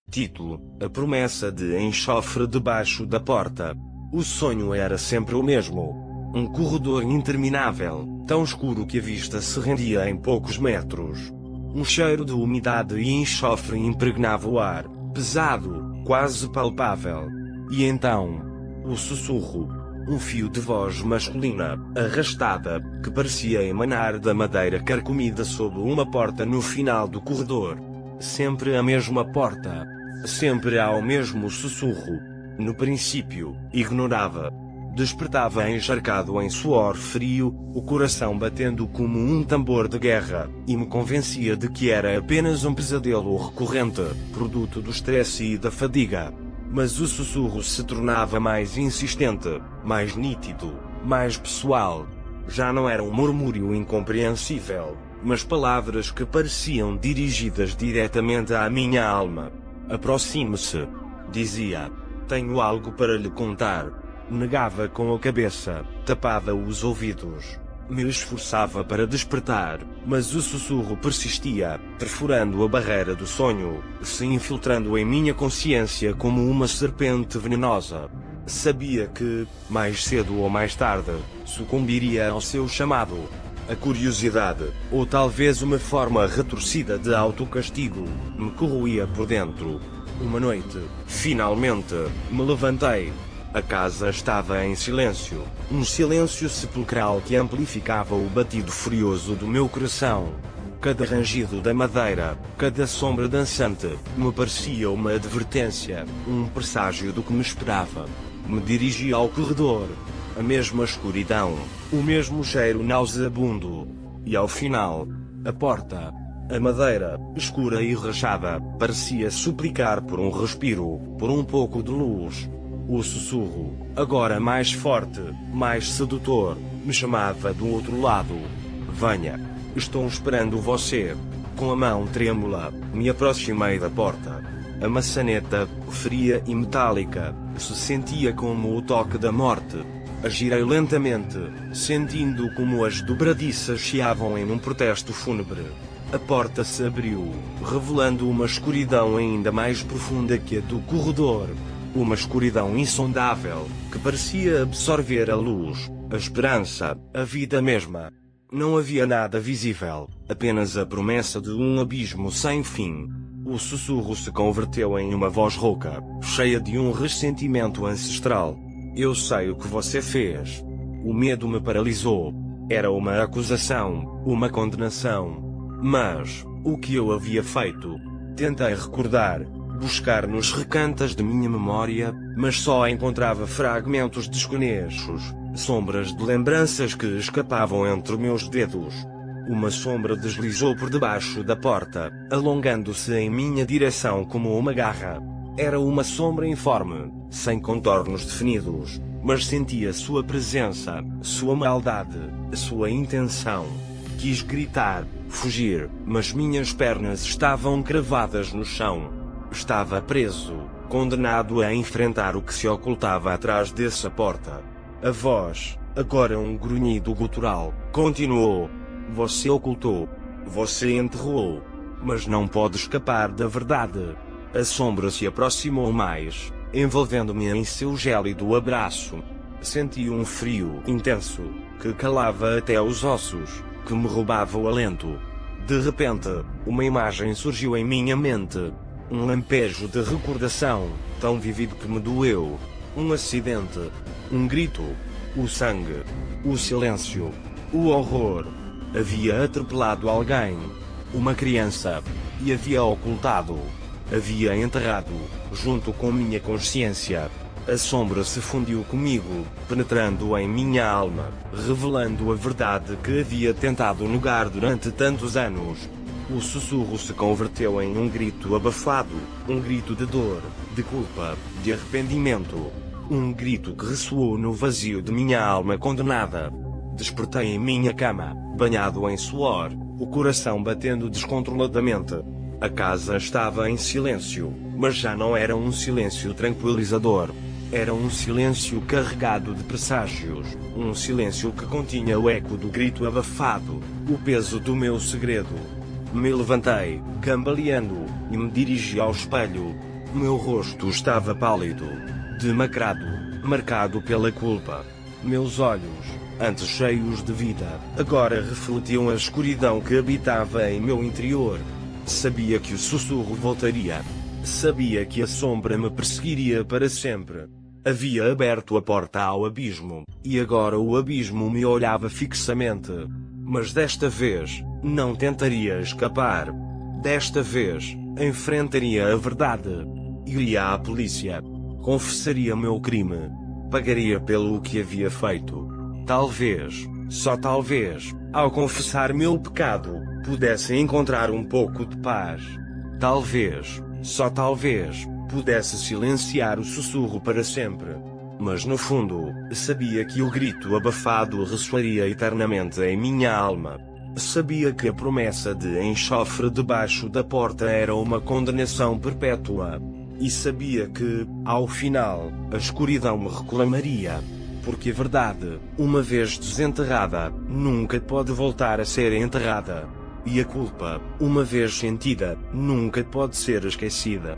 Título: A promessa de enxofre debaixo da porta. O sonho era sempre o mesmo. Um corredor interminável, tão escuro que a vista se rendia em poucos metros. Um cheiro de umidade e enxofre impregnava o ar, pesado, quase palpável. E então, o sussurro. Um fio de voz masculina, arrastada, que parecia emanar da madeira carcomida sob uma porta no final do corredor. Sempre a mesma porta. Sempre ao mesmo sussurro. No princípio, ignorava. Despertava encharcado em suor frio, o coração batendo como um tambor de guerra, e me convencia de que era apenas um pesadelo recorrente, produto do estresse e da fadiga. Mas o sussurro se tornava mais insistente, mais nítido, mais pessoal. Já não era um murmúrio incompreensível, mas palavras que pareciam dirigidas diretamente à minha alma. Aproxime-se, dizia. Tenho algo para lhe contar. Negava com a cabeça, tapava os ouvidos. Me esforçava para despertar, mas o sussurro persistia, perfurando a barreira do sonho, se infiltrando em minha consciência como uma serpente venenosa. Sabia que, mais cedo ou mais tarde, sucumbiria ao seu chamado. A curiosidade, ou talvez uma forma retorcida de autocastigo, me corroía por dentro. Uma noite, finalmente, me levantei. A casa estava em silêncio, um silêncio sepulcral que amplificava o batido furioso do meu coração. Cada rangido da madeira, cada sombra dançante, me parecia uma advertência, um presságio do que me esperava. Me dirigi ao corredor. A mesma escuridão, o mesmo cheiro nauseabundo. E ao final, a porta. A madeira, escura e rachada, parecia suplicar por um respiro, por um pouco de luz. O sussurro, agora mais forte, mais sedutor, me chamava do outro lado. Venha. Estou esperando você. Com a mão trêmula, me aproximei da porta. A maçaneta, fria e metálica, se sentia como o toque da morte. Agirei lentamente, sentindo como as dobradiças chiavam em um protesto fúnebre. A porta se abriu, revelando uma escuridão ainda mais profunda que a do corredor. Uma escuridão insondável, que parecia absorver a luz, a esperança, a vida mesma. Não havia nada visível, apenas a promessa de um abismo sem fim. O sussurro se converteu em uma voz rouca, cheia de um ressentimento ancestral. Eu sei o que você fez. O medo me paralisou. Era uma acusação, uma condenação. Mas, o que eu havia feito? Tentei recordar. Buscar nos recantos de minha memória, mas só encontrava fragmentos desconexos, sombras de lembranças que escapavam entre meus dedos. Uma sombra deslizou por debaixo da porta, alongando-se em minha direção como uma garra. Era uma sombra informe, sem contornos definidos, mas sentia sua presença, sua maldade, sua intenção. Quis gritar, fugir, mas minhas pernas estavam cravadas no chão. Estava preso, condenado a enfrentar o que se ocultava atrás dessa porta. A voz, agora um grunhido gutural, continuou. Você ocultou. Você enterrou. Mas não pode escapar da verdade. A sombra se aproximou mais, envolvendo-me em seu gélido abraço. Senti um frio intenso, que calava até os ossos, que me roubava o alento. De repente, uma imagem surgiu em minha mente. Um lampejo de recordação, tão vívido que me doeu. Um acidente. Um grito. O sangue. O silêncio. O horror. Havia atropelado alguém. Uma criança. E havia ocultado. Havia enterrado, junto com minha consciência. A sombra se fundiu comigo, penetrando em minha alma, revelando a verdade que havia tentado negar durante tantos anos. O sussurro se converteu em um grito abafado, um grito de dor, de culpa, de arrependimento. Um grito que ressoou no vazio de minha alma condenada. Despertei em minha cama, banhado em suor, o coração batendo descontroladamente. A casa estava em silêncio, mas já não era um silêncio tranquilizador. Era um silêncio carregado de presságios, um silêncio que continha o eco do grito abafado, o peso do meu segredo. Me levantei, cambaleando, e me dirigi ao espelho. Meu rosto estava pálido, demacrado, marcado pela culpa. Meus olhos, antes cheios de vida, agora refletiam a escuridão que habitava em meu interior. Sabia que o sussurro voltaria. Sabia que a sombra me perseguiria para sempre. Havia aberto a porta ao abismo, e agora o abismo me olhava fixamente. Mas desta vez, não tentaria escapar. Desta vez, enfrentaria a verdade. Iria à polícia. Confessaria meu crime. Pagaria pelo que havia feito. Talvez, só talvez, ao confessar meu pecado, pudesse encontrar um pouco de paz. Talvez, só talvez, pudesse silenciar o sussurro para sempre. Mas no fundo, sabia que o grito abafado ressoaria eternamente em minha alma. Sabia que a promessa de enxofre debaixo da porta era uma condenação perpétua. E sabia que, ao final, a escuridão me reclamaria. Porque a verdade, uma vez desenterrada, nunca pode voltar a ser enterrada. E a culpa, uma vez sentida, nunca pode ser esquecida.